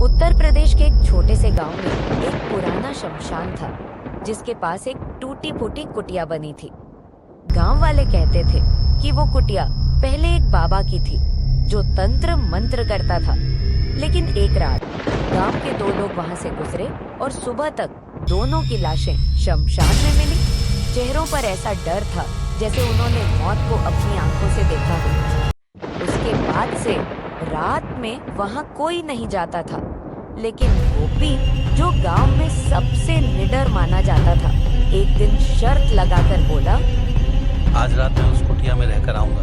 उत्तर प्रदेश के एक छोटे से गांव में एक पुराना शमशान था, जिसके पास एक टूटी फूटी कुटिया बनी थी। गांव वाले कहते थे कि वो कुटिया पहले एक बाबा की थी, जो तंत्र मंत्र करता था। लेकिन एक रात गांव के दो लोग वहां से गुजरे और सुबह तक दोनों की लाशें शमशान में मिली। चेहरों पर ऐसा डर था जैसे उन्होंने मौत को अपनी आंखों से देखा हो। उसके बाद से रात में वहां कोई नहीं जाता था। लेकिन गोपी, जो गांव में सबसे निडर माना जाता था, एक दिन शर्त लगाकर बोला, आज रात में उस कुटिया में रहकर आऊंगा।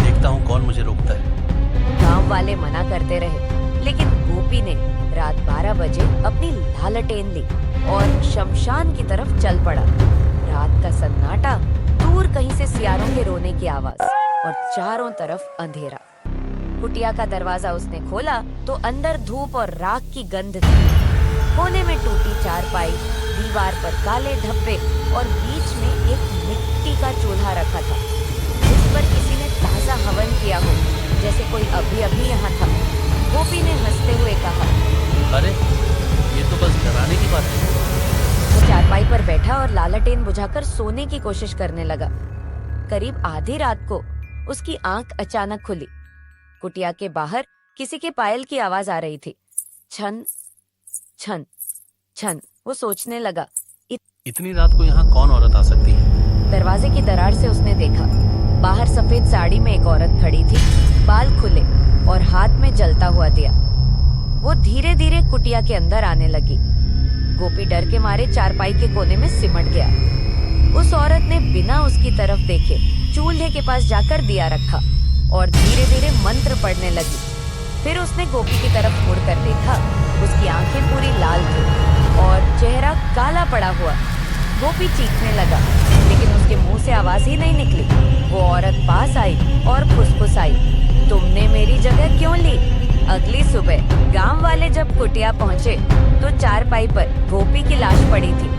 देखता हूँ कौन मुझे रोकता है। गांव वाले मना करते रहे, लेकिन गोपी ने रात 12 बजे अपनी लालटेन ली और शमशान की तरफ चल पड़ा। रात का सन्नाटा, दूर कहीं से सियारों के रोने की आवाज और चारों तरफ अंधेरा। कुटिया का दरवाजा उसने खोला तो अंदर धूप और राख की गंध थी। कोने में टूटी चारपाई, दीवार पर काले धब्बे और बीच में एक मिट्टी का चूल्हा रखा था, जिस पर किसी ने ताजा हवन किया हो, जैसे कोई अभी अभी यहाँ था। गोपी ने हंसते हुए कहा, अरे ये तो बस डराने की बात है। वो चारपाई पर बैठा और लालटेन बुझाकर सोने की कोशिश करने लगा। करीब आधी रात को उसकी आंख अचानक खुली। कुटिया के बाहर किसी के पायल की आवाज आ रही थी। छन छन छन। वो सोचने लगा, इतनी रात को यहाँ कौन औरत आ सकती है? दरवाजे की दरार से उसने देखा, बाहर सफेद साड़ी में एक औरत खड़ी थी, बाल खुले और हाथ में जलता हुआ दिया। वो धीरे धीरे कुटिया के अंदर आने लगी। गोपी डर के मारे चारपाई के कोने में सिमट गया। उस औरत ने बिना उसकी तरफ देखे चूल्हे के पास जाकर दिया रखा और धीरे धीरे मंत्र पढ़ने लगी। फिर उसने गोपी की तरफ मुड़कर देखा। उसकी आंखें पूरी लाल थी और चेहरा काला पड़ा हुआ। गोपी चीखने लगा, लेकिन उसके मुंह से आवाज ही नहीं निकली। वो औरत पास आई और फुसफुसाई, तुमने मेरी जगह क्यों ली? अगली सुबह गांव वाले जब कुटिया पहुंचे तो चारपाई पर गोपी की लाश पड़ी थी।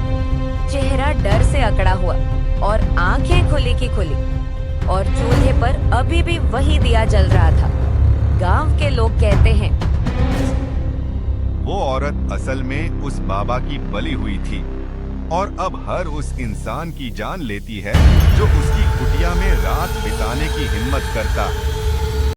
चेहरा डर से अकड़ा हुआ और आंखें खुली की खुली, और चूल्हे पर अभी भी वही दिया जल रहा था। गांव के लोग कहते हैं, वो औरत असल में उस बाबा की बलि हुई थी और अब हर उस इंसान की जान लेती है जो उसकी कुटिया में रात बिताने की हिम्मत करता।